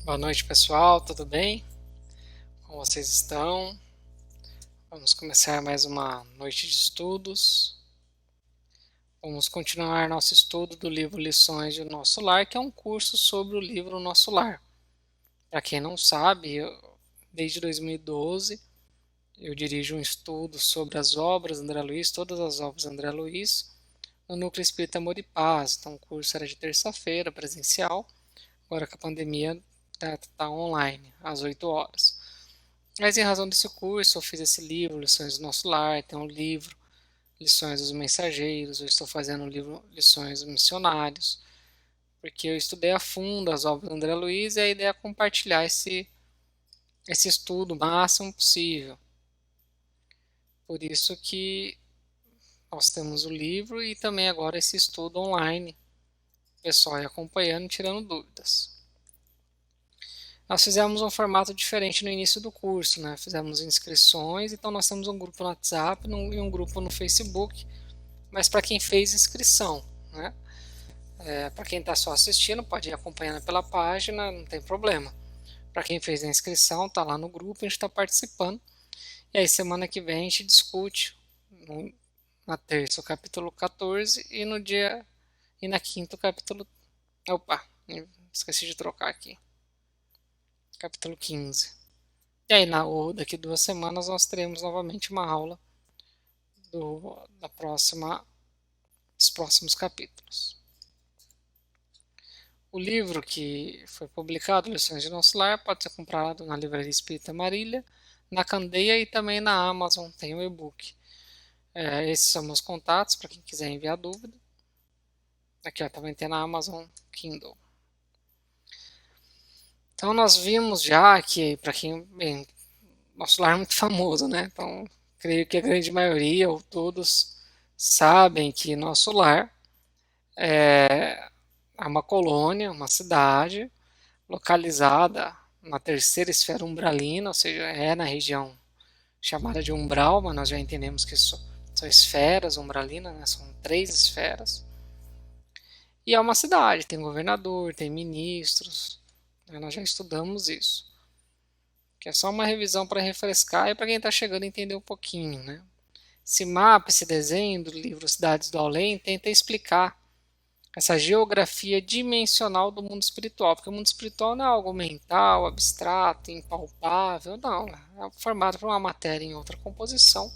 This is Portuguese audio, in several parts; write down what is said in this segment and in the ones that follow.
Boa noite, pessoal, tudo bem? Como vocês estão? Vamos começar mais uma noite de estudos. Vamos continuar nosso estudo do livro Lições de Nosso Lar, que é um curso sobre o livro Nosso Lar. Para quem não sabe, desde 2012 eu dirijo um estudo sobre as obras de André Luiz, todas as obras de André Luiz, no Núcleo Espírita Amor e Paz. Então o curso era de terça-feira, presencial, agora que a pandemia está online, às 8 horas. Mas em razão desse curso, eu fiz esse livro, Lições do Nosso Lar, tem um livro, Lições dos Mensageiros, eu estou fazendo um livro, Lições dos Missionários, porque eu estudei a fundo as obras do André Luiz e a ideia é compartilhar esse estudo o máximo possível. Por isso que nós temos o livro e também agora esse estudo online, o pessoal aí acompanhando e tirando dúvidas. Nós fizemos um formato diferente no início do curso, né? Fizemos inscrições, então nós temos um grupo no WhatsApp e um grupo no Facebook, mas para quem fez inscrição, né? Para quem está só assistindo, pode ir acompanhando pela página, não tem problema. Para quem fez a inscrição, está lá no grupo, a gente está participando. E aí semana que vem a gente discute na terça o capítulo 14 e no dia e na quinta o capítulo. Opa, esqueci de trocar aqui. Capítulo 15. E aí daqui 2 semanas nós teremos novamente uma aula da próxima, dos próximos capítulos. O livro que foi publicado, Lições de Nosso Lar, pode ser comprado na Livraria Espírita Marília, na Candeia e também na Amazon, tem o e-book. Esses são meus contatos para quem quiser enviar dúvida. Aqui ó, também tem na Amazon Kindle. Então nós vimos já que, para quem, bem, Nosso Lar é muito famoso, né? Então creio que a grande maioria ou todos sabem que Nosso Lar é uma colônia, uma cidade localizada na terceira esfera umbralina, ou seja, é na região chamada de umbral, mas nós já entendemos que são esferas umbralinas, né? São 3 esferas. E é uma cidade, tem governador, tem ministros, né? Nós já estudamos isso. Que é só uma revisão para refrescar e para quem está chegando entender um pouquinho, né? Esse mapa, esse desenho do livro Cidades do Além tenta explicar essa geografia dimensional do mundo espiritual, porque o mundo espiritual não é algo mental, abstrato, impalpável, não. É formado por uma matéria em outra composição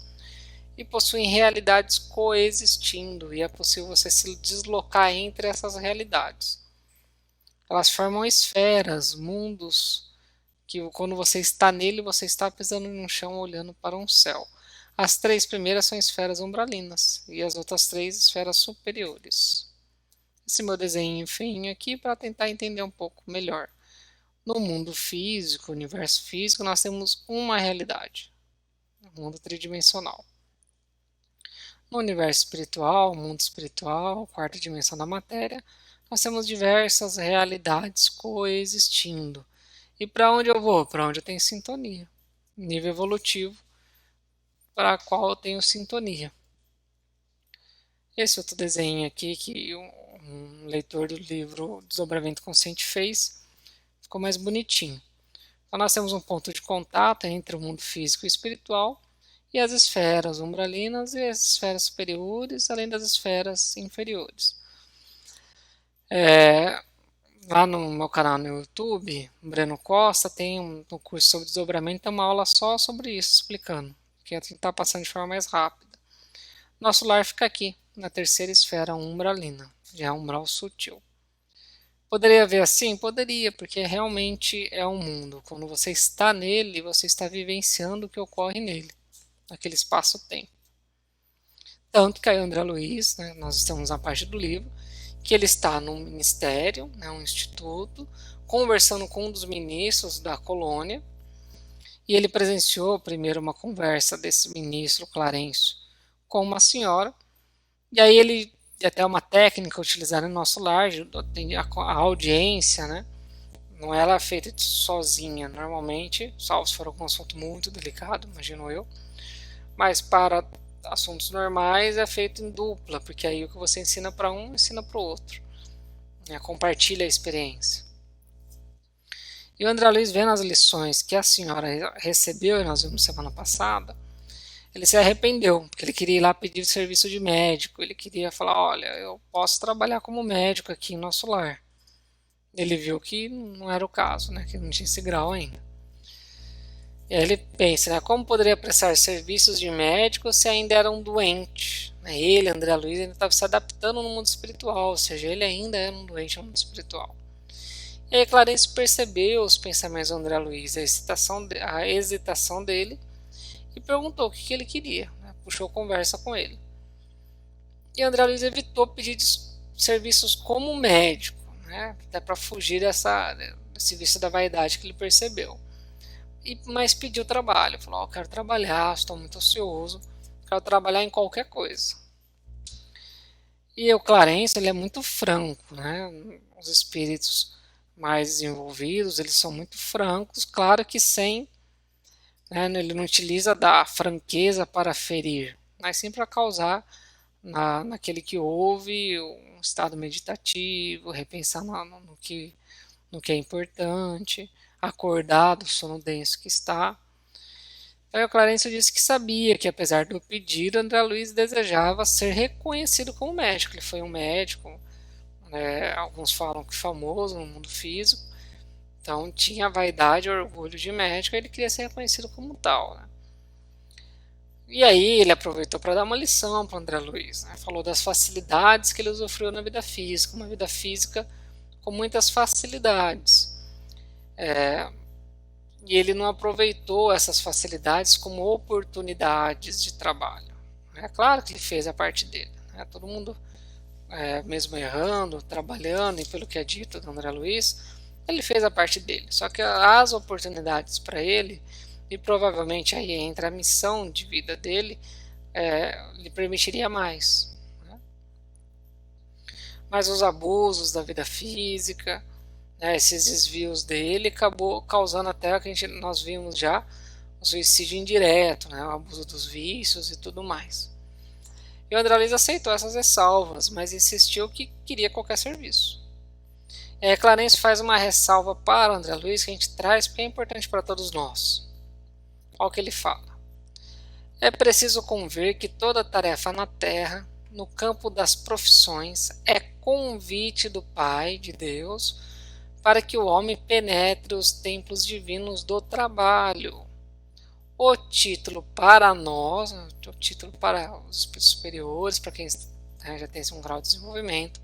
e possuem realidades coexistindo, e é possível você se deslocar entre essas realidades. Elas formam esferas, mundos, que quando você está nele, você está pisando no chão olhando para um céu. As 3 primeiras são esferas umbralinas e as outras 3 esferas superiores. Esse meu desenho feinho aqui para tentar entender um pouco melhor. No mundo físico, universo físico, nós temos uma realidade, o mundo tridimensional. No universo espiritual, mundo espiritual, quarta dimensão da matéria, nós temos diversas realidades coexistindo. E para onde eu vou? Para onde eu tenho sintonia. Nível evolutivo para a qual eu tenho sintonia. Esse outro desenho aqui que um leitor do livro Desdobramento Consciente fez, ficou mais bonitinho. Então nós temos um ponto de contato entre o mundo físico e espiritual e as esferas umbralinas e as esferas superiores, além das esferas inferiores. Lá no meu canal no YouTube, Breno Costa, tem um curso sobre desdobramento, tem uma aula só sobre isso, explicando, que é tentar passando de forma mais rápida. Nosso lar fica aqui, na terceira esfera umbralina, já é um umbral sutil. Poderia ver assim? Poderia, porque realmente é um mundo. Quando você está nele, você está vivenciando o que ocorre nele, naquele espaço-tempo. Tanto que aí André Luiz, né, nós estamos na parte do livro, que ele está num ministério, né, um instituto, conversando com um dos ministros da colônia, e ele presenciou primeiro uma conversa desse ministro Clarencio com uma senhora, e aí ele, até uma técnica utilizada no nosso lar, a audiência, né, não era feita sozinha, normalmente, salvo se for algum assunto muito delicado, imagino eu, mas para assuntos normais é feito em dupla, porque aí o que você ensina para um, ensina para o outro, né? Compartilha a experiência. E o André Luiz, vendo as lições que a senhora recebeu, e nós vimos semana passada, ele se arrependeu, porque ele queria ir lá pedir serviço de médico, ele queria falar, olha, eu posso trabalhar como médico aqui em nosso lar. Ele viu que não era o caso, né, que não tinha esse grau ainda. E aí ele pensa, né, como poderia prestar serviços de médico se ainda era um doente? Ele, André Luiz, ainda estava se adaptando no mundo espiritual, ou seja, ele ainda era um doente no mundo espiritual. E aí Clarence percebeu os pensamentos do André Luiz, a hesitação dele, e perguntou o que ele queria, né? Puxou conversa com ele. E André Luiz evitou pedir serviços como médico, né? Até para fugir desse vício da vaidade que ele percebeu. Mas pediu trabalho, falou, eu quero trabalhar, estou muito ansioso, quero trabalhar em qualquer coisa. E o Clarence, ele é muito franco, né? Os espíritos mais desenvolvidos, eles são muito francos, claro que sem, né, ele não utiliza da franqueza para ferir, mas sim para causar naquele que ouve um estado meditativo, repensar no que é importante, acordar do sono denso que está. Então, o Clarence disse que sabia que, apesar do pedido, André Luiz desejava ser reconhecido como médico. Ele foi um médico, né, alguns falam que famoso no mundo físico, então tinha vaidade e orgulho de médico e ele queria ser reconhecido como tal. Né? E aí ele aproveitou para dar uma lição para o André Luiz. Né? Falou das facilidades que ele usufruiu na vida física, uma vida física com muitas facilidades. E ele não aproveitou essas facilidades como oportunidades de trabalho. É claro que ele fez a parte dele. Né? Todo mundo, mesmo errando, trabalhando, e pelo que é dito do André Luiz, ele fez a parte dele. Só que as oportunidades para ele, e provavelmente aí entra a missão de vida dele, lhe permitiria mais. Né? Mas os abusos da vida física, né, esses desvios dele, acabou causando até o que nós vimos já, o suicídio indireto, né, o abuso dos vícios e tudo mais. E o André Luiz aceitou essas ressalvas, mas insistiu que queria qualquer serviço. Clarence faz uma ressalva para o André Luiz que a gente traz porque é importante para todos nós. Olha o que ele fala. É preciso convir que toda tarefa na terra, no campo das profissões, é convite do Pai, de Deus, para que o homem penetre os templos divinos do trabalho. O título para nós, o título para os espíritos superiores, para quem já tem um grau de desenvolvimento,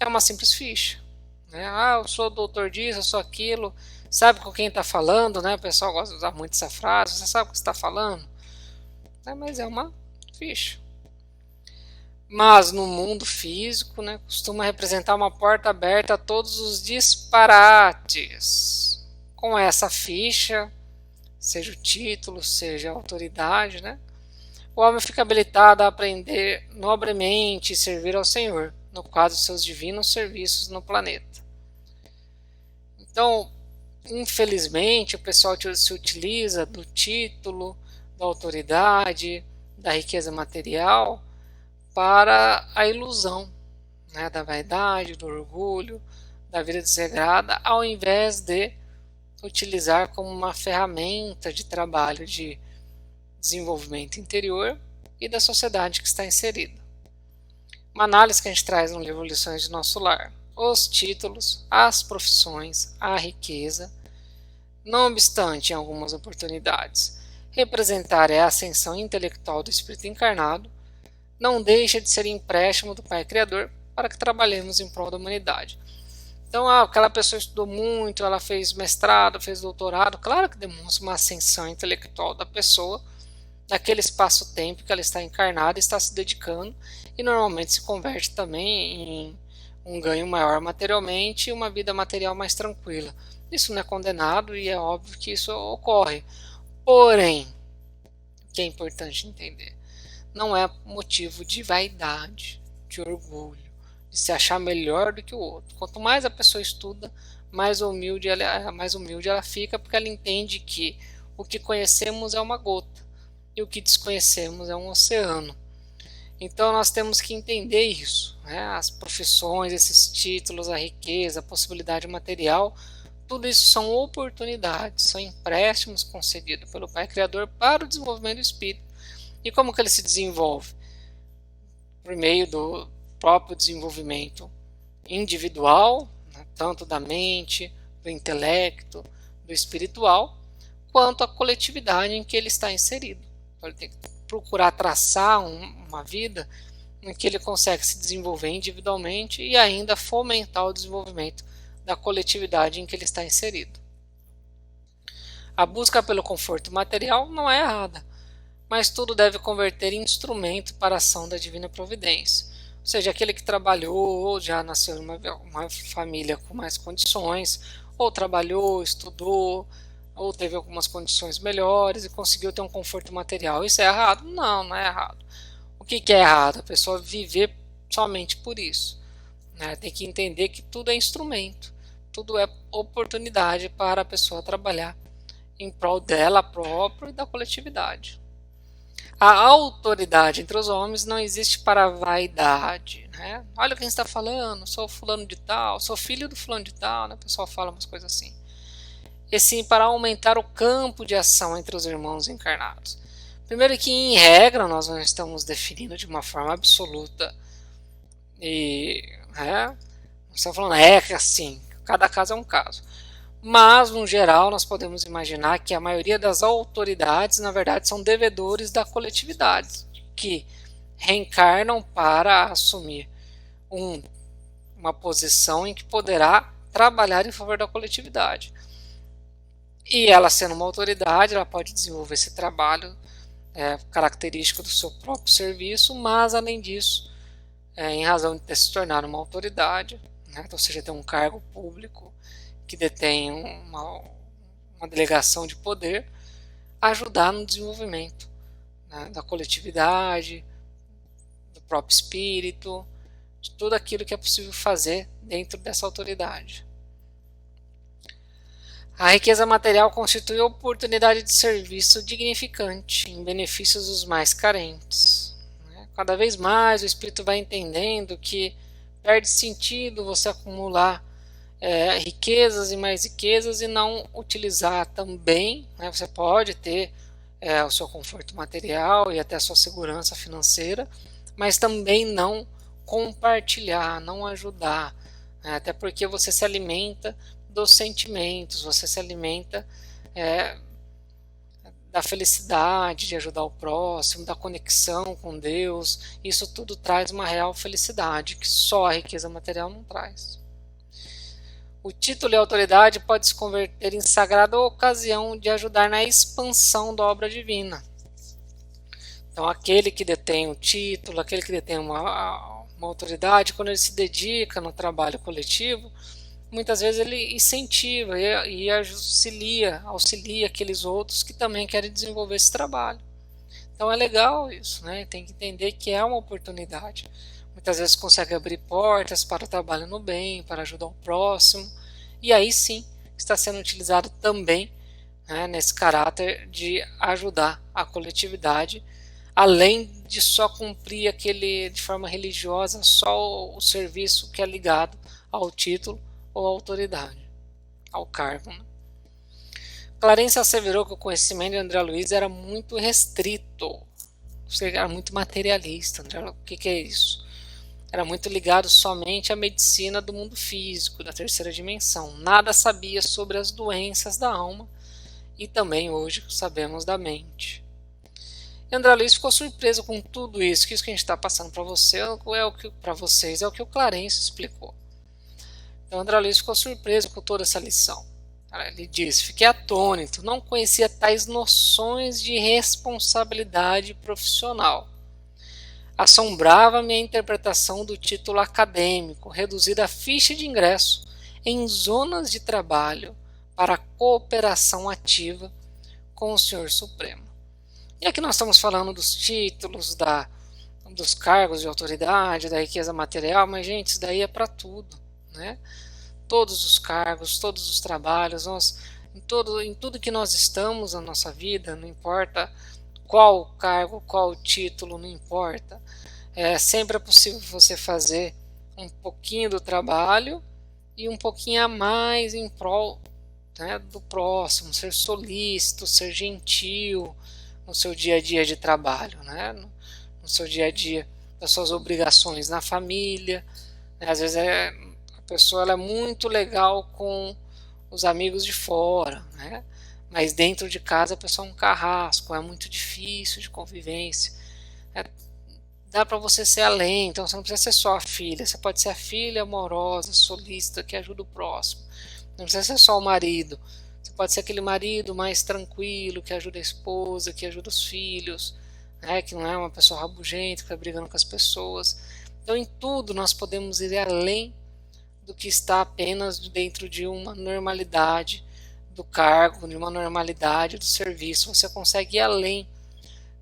é uma simples ficha. Né? Eu sou doutor disso, eu sou aquilo, sabe com quem está falando, né? O pessoal gosta de usar muito essa frase, você sabe o que está falando? Mas é uma ficha. Mas no mundo físico, né, costuma representar uma porta aberta a todos os disparates. Com essa ficha, seja o título, seja a autoridade, né, o homem fica habilitado a aprender nobremente e servir ao Senhor, no quadro de seus divinos serviços no planeta. Então, infelizmente, o pessoal se utiliza do título, da autoridade, da riqueza material, para a ilusão, né, da vaidade, do orgulho, da vida desregrada, ao invés de utilizar como uma ferramenta de trabalho de desenvolvimento interior e da sociedade que está inserida. Uma análise que a gente traz no livro Lições de Nosso Lar. Os títulos, as profissões, a riqueza, não obstante, em algumas oportunidades, representar a ascensão intelectual do espírito encarnado, não deixa de ser empréstimo do Pai Criador para que trabalhemos em prol da humanidade. Então, aquela pessoa estudou muito, ela fez mestrado, fez doutorado, claro que demonstra uma ascensão intelectual da pessoa naquele espaço-tempo que ela está encarnada e está se dedicando, e normalmente se converte também em um ganho maior materialmente e uma vida material mais tranquila. Isso não é condenado e é óbvio que isso ocorre. Porém, o que é importante entender, não é motivo de vaidade, de orgulho, de se achar melhor do que o outro. Quanto mais a pessoa estuda, mais humilde ela fica, porque ela entende que o que conhecemos é uma gota e o que desconhecemos é um oceano. Então nós temos que entender isso, né? As profissões, esses títulos, a riqueza, a possibilidade material Tudo isso são oportunidades, são empréstimos concedidos pelo Pai Criador para o desenvolvimento do espírito. E como que ele se desenvolve? Por meio do próprio desenvolvimento individual, né, tanto da mente, do intelecto, do espiritual, quanto a coletividade em que ele está inserido. Então, ele tem que procurar traçar uma vida em que ele consegue se desenvolver individualmente e ainda fomentar o desenvolvimento da coletividade em que ele está inserido. A busca pelo conforto material não é errada, mas tudo deve converter em instrumento para a ação da divina providência. Ou seja, aquele que trabalhou ou já nasceu em uma família com mais condições, ou trabalhou, estudou, ou teve algumas condições melhores e conseguiu ter um conforto material. Isso é errado? Não, não é errado. O que é errado? A pessoa viver somente por isso, né? Tem que entender que tudo é instrumento, tudo é oportunidade para a pessoa trabalhar em prol dela própria e da coletividade. A autoridade entre os homens não existe para a vaidade, né? Olha quem está falando, sou fulano de tal, sou filho do fulano de tal, né? O pessoal fala umas coisas assim. E sim para aumentar o campo de ação entre os irmãos encarnados. Primeiro que, em regra, nós não estamos definindo de uma forma absoluta e, não estamos falando que assim, cada caso é um caso. Mas, no geral, nós podemos imaginar que a maioria das autoridades, na verdade, são devedores da coletividade, que reencarnam para assumir uma posição em que poderá trabalhar em favor da coletividade. E ela, sendo uma autoridade, ela pode desenvolver esse trabalho característico do seu próprio serviço, mas, além disso, em razão de se tornar uma autoridade, né, ou seja, ter um cargo público que detém uma delegação de poder, ajudar no desenvolvimento, né, da coletividade, do próprio espírito, de tudo aquilo que é possível fazer dentro dessa autoridade. A riqueza material constitui oportunidade de serviço dignificante em benefício dos mais carentes. Cada vez mais o espírito vai entendendo que perde sentido você acumular riquezas e mais riquezas e não utilizar também, né? Você pode ter o seu conforto material e até a sua segurança financeira, mas também não compartilhar, não ajudar, né? Até porque você se alimenta dos sentimentos, você se alimenta da felicidade de ajudar o próximo, da conexão com Deus. Isso tudo traz uma real felicidade que só a riqueza material não traz. O título e a autoridade pode se converter em sagrada ocasião de ajudar na expansão da obra divina. Então, aquele que detém o título, aquele que detém uma autoridade, quando ele se dedica no trabalho coletivo, muitas vezes ele incentiva e auxilia aqueles outros que também querem desenvolver esse trabalho. Então é legal isso, né? Tem que entender que é uma oportunidade. Muitas vezes consegue abrir portas para o trabalho no bem, para ajudar o próximo, e aí sim está sendo utilizado também, né, nesse caráter de ajudar a coletividade, além de só cumprir de forma religiosa, só o serviço que é ligado ao título ou à autoridade, ao cargo. Né? Clarence asseverou que o conhecimento de André Luiz era muito restrito, era muito materialista. O que é isso? Era muito ligado somente à medicina do mundo físico, da terceira dimensão. Nada sabia sobre as doenças da alma e também hoje sabemos da mente. E André Luiz ficou surpreso com tudo isso, que isso que a gente está passando para vocês é o que o Clarence explicou. Então André Luiz ficou surpreso com toda essa lição. Ele disse: fiquei atônito, não conhecia tais noções de responsabilidade profissional. Assombrava-me a interpretação do título acadêmico, reduzida a ficha de ingresso em zonas de trabalho para a cooperação ativa com o Senhor Supremo. E aqui nós estamos falando dos títulos, dos cargos de autoridade, da riqueza material, mas gente, isso daí é para tudo, né? Todos os cargos, todos os trabalhos, em tudo que nós estamos na nossa vida, não importa qual cargo, qual título, não importa. Sempre é possível você fazer um pouquinho do trabalho e um pouquinho a mais em prol né, do próximo, ser solícito, ser gentil no seu dia a dia de trabalho, né, no seu dia a dia das suas obrigações na família, né, às vezes a pessoa ela é muito legal com os amigos de fora, né, mas dentro de casa a pessoa é um carrasco, é muito difícil de convivência. Dá para você ser além, então você não precisa ser só a filha, você pode ser a filha amorosa, solícita, que ajuda o próximo. Não precisa ser só o marido, você pode ser aquele marido mais tranquilo, que ajuda a esposa, que ajuda os filhos, né, que não é uma pessoa rabugenta, que está brigando com as pessoas. Então em tudo nós podemos ir além do que está apenas dentro de uma normalidade do cargo, de uma normalidade do serviço. Você consegue ir além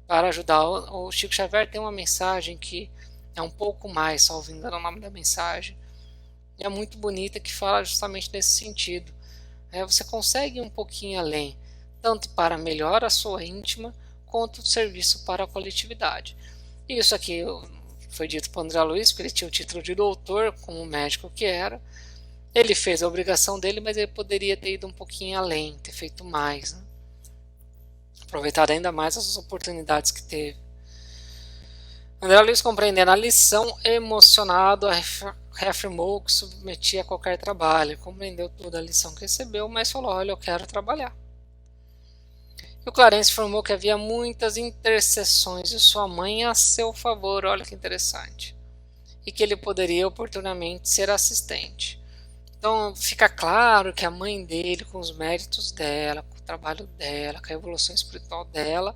para ajudar. O Chico Xavier tem uma mensagem que é um pouco mais, salvo engano, o nome da mensagem, e é muito bonita, que fala justamente nesse sentido. Você consegue ir um pouquinho além, tanto para melhorar a sua íntima, quanto o serviço para a coletividade. E isso aqui foi dito para o André Luiz, porque ele tinha o título de doutor, como médico que era. Ele fez a obrigação dele, mas ele poderia ter ido um pouquinho além, ter feito mais, né? Aproveitar ainda mais as oportunidades que teve. André Luiz, compreendendo a lição, emocionado, reafirmou que submetia a qualquer trabalho. Ele compreendeu toda a lição que recebeu, mas falou: olha, eu quero trabalhar. E o Clarence informou que havia muitas intercessões de sua mãe a seu favor, olha que interessante, e que ele poderia oportunamente ser assistente. Então fica claro que a mãe dele, com os méritos dela, com o trabalho dela, com a evolução espiritual dela,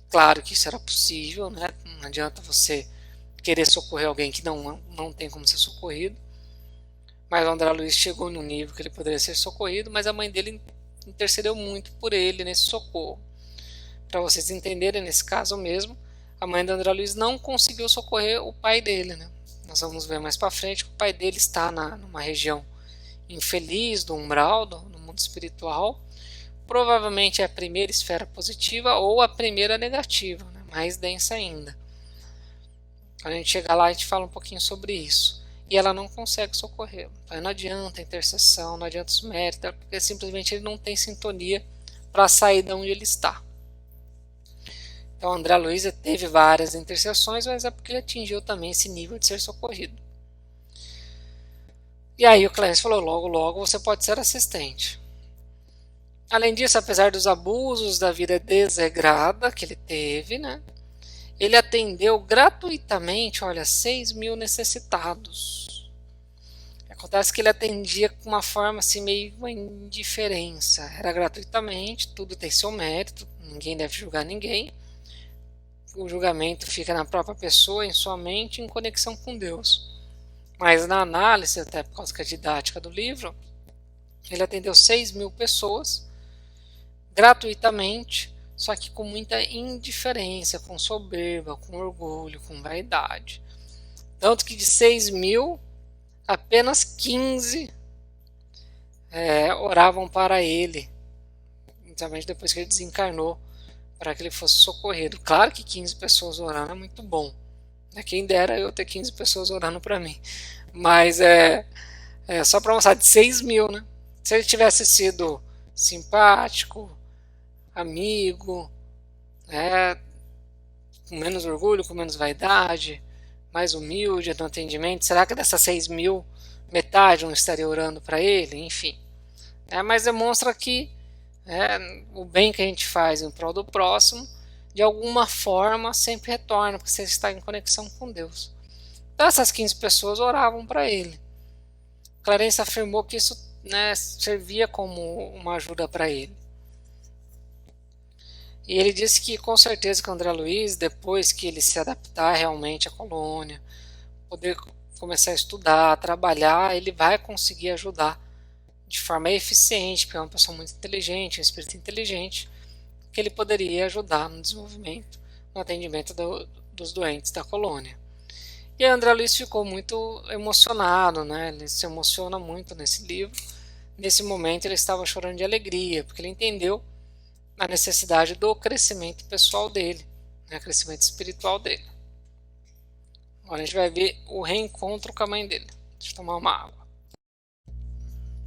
claro que isso era possível, né? Não adianta você querer socorrer alguém que não tem como ser socorrido. Mas o André Luiz chegou no nível que ele poderia ser socorrido, mas a mãe dele intercedeu muito por ele nesse socorro. Para vocês entenderem, nesse caso mesmo, a mãe do André Luiz não conseguiu socorrer o pai dele, né? Nós vamos ver mais para frente que o pai dele está numa região infeliz do umbral, no mundo espiritual. Provavelmente é a primeira esfera positiva ou a primeira negativa, né? Mais densa ainda. Quando a gente chegar lá, a gente fala um pouquinho sobre isso. E ela não consegue socorrer. Então não adianta a intercessão, não adianta os méritos, porque simplesmente ele não tem sintonia para sair de onde ele está. Então André Luiz teve várias intercessões, mas é porque ele atingiu também esse nível de ser socorrido. E aí o Clarence falou: logo, logo você pode ser assistente. Além disso, apesar dos abusos da vida desregrada que ele teve, né, ele atendeu gratuitamente, olha, 6.000 necessitados. Acontece que ele atendia com uma forma assim, meio uma indiferença. Era gratuitamente, tudo tem seu mérito, ninguém deve julgar ninguém. O julgamento fica na própria pessoa, em sua mente, em conexão com Deus. Mas na análise, até por causa da didática do livro, ele atendeu 6.000 pessoas gratuitamente, só que com muita indiferença, com soberba, com orgulho, com vaidade. Tanto que de 6.000, apenas 15 oravam para ele, principalmente depois que ele desencarnou, para que ele fosse socorrido. Claro que 15 pessoas orando é muito bom. Quem dera eu ter 15 pessoas orando para mim. Mas só para mostrar, de 6.000, né? Se ele tivesse sido simpático, amigo, com menos orgulho, com menos vaidade, mais humilde no atendimento, será que dessas 6.000, metade não estaria orando para ele? Enfim. Mas demonstra que o bem que a gente faz em prol do próximo, de alguma forma, sempre retorna, porque você está em conexão com Deus. Então essas 15 pessoas oravam para ele. Clarence afirmou que isso servia como uma ajuda para ele. E ele disse que com certeza que o André Luiz, depois que ele se adaptar realmente à colônia, poder começar a estudar, a trabalhar, ele vai conseguir ajudar de forma eficiente, porque é uma pessoa muito inteligente, um espírito inteligente, que ele poderia ajudar no desenvolvimento, no atendimento dos doentes da colônia. E André Luiz ficou muito emocionado, né? Ele se emociona muito nesse livro. Nesse momento ele estava chorando de alegria, porque ele entendeu a necessidade do crescimento pessoal dele, o crescimento espiritual dele. Agora a gente vai ver o reencontro com a mãe dele. Deixa eu tomar uma água.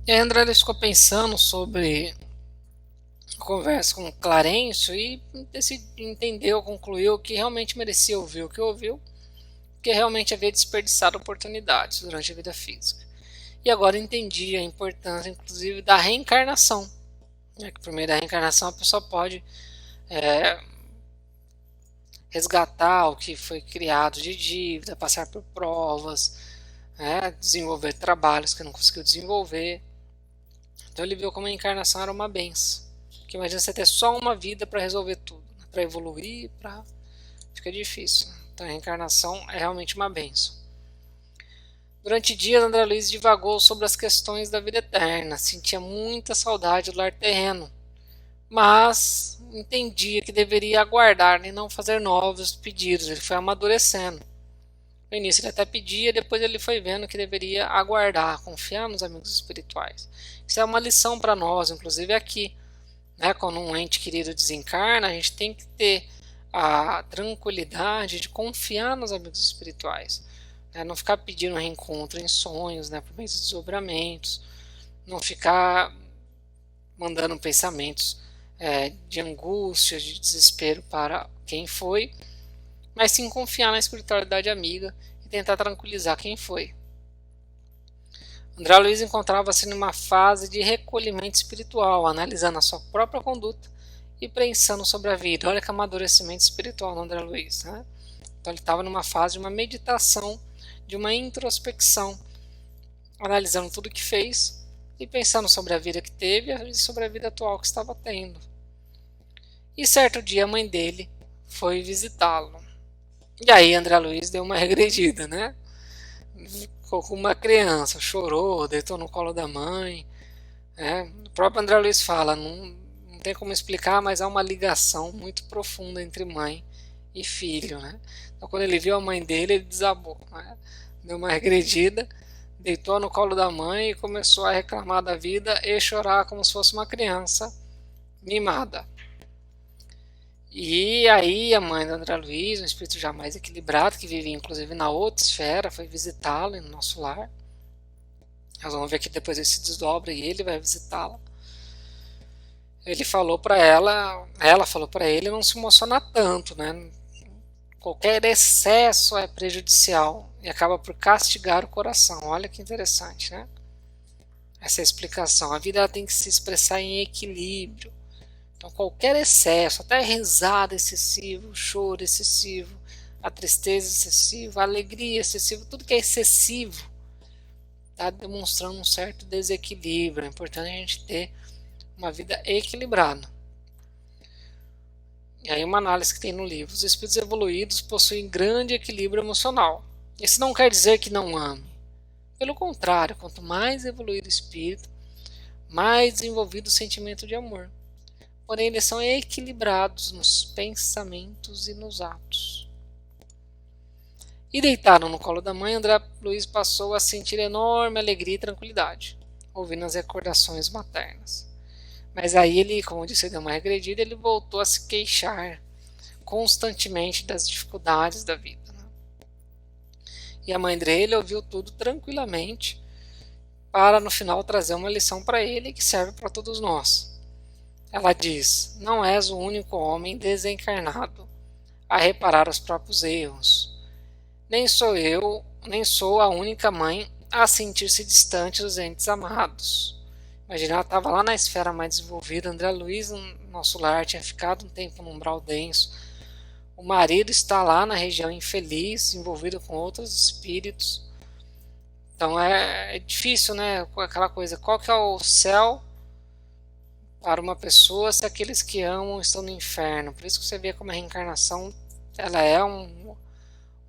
E aí André Luiz ficou pensando sobre a conversa com Clarencio e entendeu, concluiu que realmente merecia ouvir o que ouviu, que realmente havia desperdiçado oportunidades durante a vida física. E agora entendi a importância, inclusive, da reencarnação. Né? Que por meio da reencarnação a pessoa pode é, resgatar o que foi criado de dívida, passar por provas, desenvolver trabalhos que não conseguiu desenvolver. Então ele viu como a encarnação era uma benção. Porque imagina você ter só uma vida para resolver tudo, né? Para evoluir, fica difícil. Então a reencarnação é realmente uma benção. Durante dias, André Luiz divagou sobre as questões da vida eterna, sentia muita saudade do lar terreno, mas entendia que deveria aguardar e não fazer novos pedidos. Ele foi amadurecendo. No início ele até pedia, depois ele foi vendo que deveria aguardar, confiar nos amigos espirituais. Isso é uma lição para nós, inclusive aqui. Né? Quando um ente querido desencarna, a gente tem que ter a tranquilidade de confiar nos amigos espirituais. Né? Não ficar pedindo reencontro em sonhos, né? Por meio de desdobramentos. Não ficar mandando pensamentos de angústia, de desespero para quem foi, mas sim confiar na espiritualidade amiga e tentar tranquilizar quem foi. André Luiz encontrava-se numa fase de recolhimento espiritual, analisando a sua própria conduta e pensando sobre a vida. Olha que amadurecimento espiritual no André Luiz. Né? Então ele estava numa fase de uma meditação, de uma introspecção, analisando tudo que fez e pensando sobre a vida que teve e sobre a vida atual que estava tendo. E certo dia a mãe dele foi visitá-lo. E aí André Luiz deu uma regredida, né? Ficou com uma criança, chorou, deitou no colo da mãe. Né? O próprio André Luiz fala, não tem como explicar, mas há uma ligação muito profunda entre mãe e filho. Né? Então quando ele viu a mãe dele, ele desabou. Né? Deu uma regredida, deitou no colo da mãe e começou a reclamar da vida e chorar como se fosse uma criança mimada. E aí a mãe do André Luiz, um espírito já mais equilibrado, que vivia inclusive na outra esfera, foi visitá-lo no nosso lar. Nós vamos ver que depois ele se desdobra e ele vai visitá-la. Ele falou para ela falou para ele não se emocionar tanto, né? Qualquer excesso é prejudicial e acaba por castigar o coração. Olha que interessante, né? Essa explicação. A vida tem que se expressar em equilíbrio. Então, qualquer excesso, até risada excessiva, o choro excessivo, a tristeza excessiva, a alegria excessiva, tudo que é excessivo está demonstrando um certo desequilíbrio. É importante a gente ter uma vida equilibrada. E aí uma análise que tem no livro. Os espíritos evoluídos possuem grande equilíbrio emocional. Isso não quer dizer que não ame. Pelo contrário, quanto mais evoluído o espírito, mais desenvolvido o sentimento de amor. Porém, eles são equilibrados nos pensamentos e nos atos. E deitado no colo da mãe, André Luiz passou a sentir enorme alegria e tranquilidade, ouvindo as recordações maternas. Mas aí ele, como disse, deu uma regredida, ele voltou a se queixar constantemente das dificuldades da vida. Né? E a mãe dele ouviu tudo tranquilamente, para no final trazer uma lição para ele que serve para todos nós. Ela diz: não és o único homem desencarnado a reparar os próprios erros. Nem sou a única mãe a sentir-se distante dos entes amados. Imagina, ela estava lá na esfera mais desenvolvida. André Luiz, no nosso lar, tinha ficado um tempo num umbral denso. O marido está lá na região infeliz, envolvido com outros espíritos. Então é difícil, né? Aquela coisa, qual que é o céu para uma pessoa se aqueles que amam estão no inferno? Por isso que você vê como a reencarnação ela é um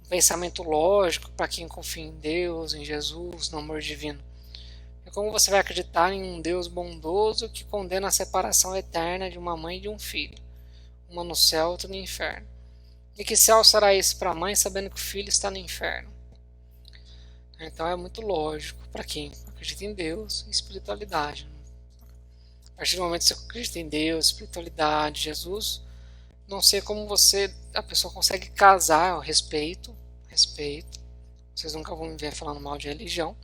pensamento lógico para quem confia em Deus, em Jesus, no amor divino. É como você vai acreditar em um Deus bondoso que condena a separação eterna de uma mãe e de um filho, uma no céu, outra no inferno. E que céu será esse para a mãe sabendo que o filho está no inferno? Então é muito lógico para quem acredita em Deus e espiritualidade. A partir do momento que você acredita em Deus, espiritualidade, Jesus, não sei como a pessoa consegue casar, respeito, vocês nunca vão me ver falando mal de religião,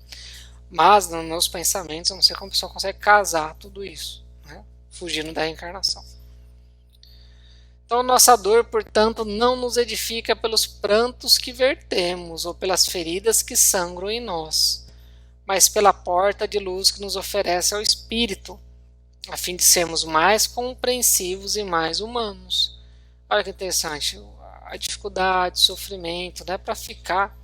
Mas nos meus pensamentos eu não sei como a pessoa consegue casar tudo isso, né? Fugindo da reencarnação. Então nossa dor, portanto, não nos edifica pelos prantos que vertemos ou pelas feridas que sangram em nós, mas pela porta de luz que nos oferece ao Espírito, a fim de sermos mais compreensivos e mais humanos. Olha que interessante, a dificuldade, o sofrimento, não é para ficar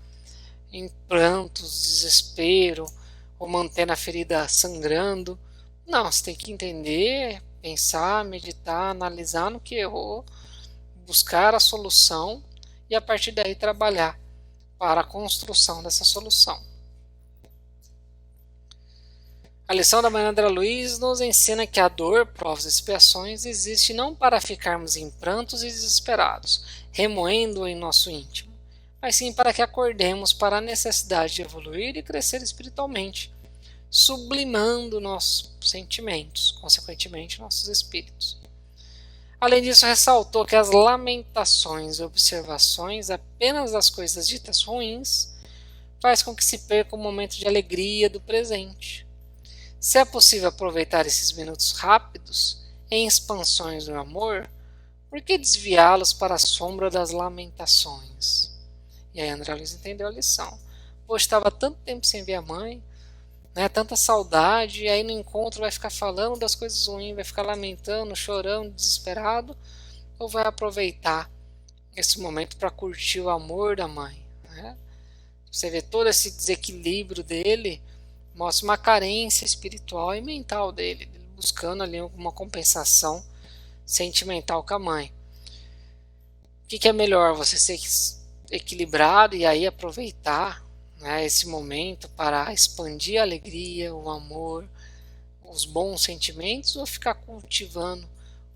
em prantos, desespero, ou mantendo a ferida sangrando. Não, você tem que entender, pensar, meditar, analisar no que errou, buscar a solução e a partir daí trabalhar para a construção dessa solução. A lição da Maria André Luiz nos ensina que a dor, provas e expiações existe não para ficarmos em prantos e desesperados, remoendo-o em nosso íntimo, mas sim para que acordemos para a necessidade de evoluir e crescer espiritualmente, sublimando nossos sentimentos, consequentemente nossos espíritos. Além disso, ressaltou que as lamentações e observações apenas das coisas ditas ruins faz com que se perca o momento de alegria do presente. Se é possível aproveitar esses minutos rápidos em expansões do amor, por que desviá-los para a sombra das lamentações? E aí André Luiz entendeu a lição. Poxa, estava tanto tempo sem ver a mãe, né, tanta saudade, e aí no encontro vai ficar falando das coisas ruins, vai ficar lamentando, chorando, desesperado, ou vai aproveitar esse momento para curtir o amor da mãe? Né? Você vê todo esse desequilíbrio dele, mostra uma carência espiritual e mental dele, buscando ali alguma compensação sentimental com a mãe. O que é melhor, você ser equilibrado e aí aproveitar, né, esse momento para expandir a alegria, o amor, os bons sentimentos, ou ficar cultivando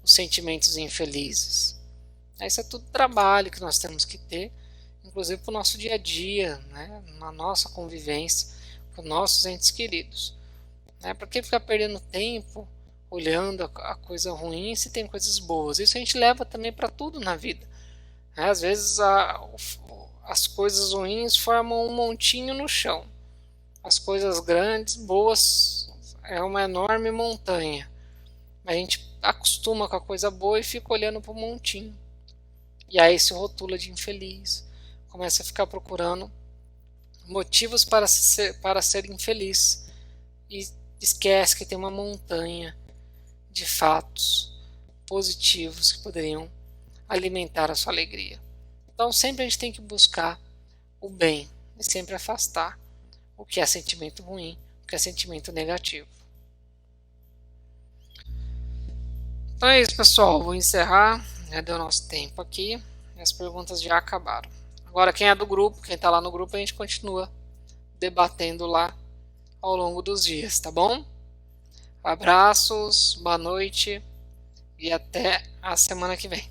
os sentimentos infelizes? Isso é tudo trabalho que nós temos que ter, inclusive para o nosso dia a dia, né, na nossa convivência com nossos entes queridos. Por que ficar perdendo tempo olhando a coisa ruim se tem coisas boas? Isso a gente leva também para tudo na vida. Às vezes as coisas ruins formam um montinho no chão. As coisas grandes, boas, é uma enorme montanha. A gente acostuma com a coisa boa e fica olhando para o montinho. E aí se rotula de infeliz. Começa a ficar procurando motivos para ser infeliz. E esquece que tem uma montanha de fatos positivos que poderiam alimentar a sua alegria. Então sempre a gente tem que buscar o bem e sempre afastar o que é sentimento ruim, o que é sentimento negativo. Então é isso, pessoal. Vou encerrar. Já deu nosso tempo aqui. As perguntas já acabaram. Agora quem é do grupo, quem está lá no grupo, a gente continua debatendo lá ao longo dos dias, tá bom? Abraços, boa noite e até a semana que vem.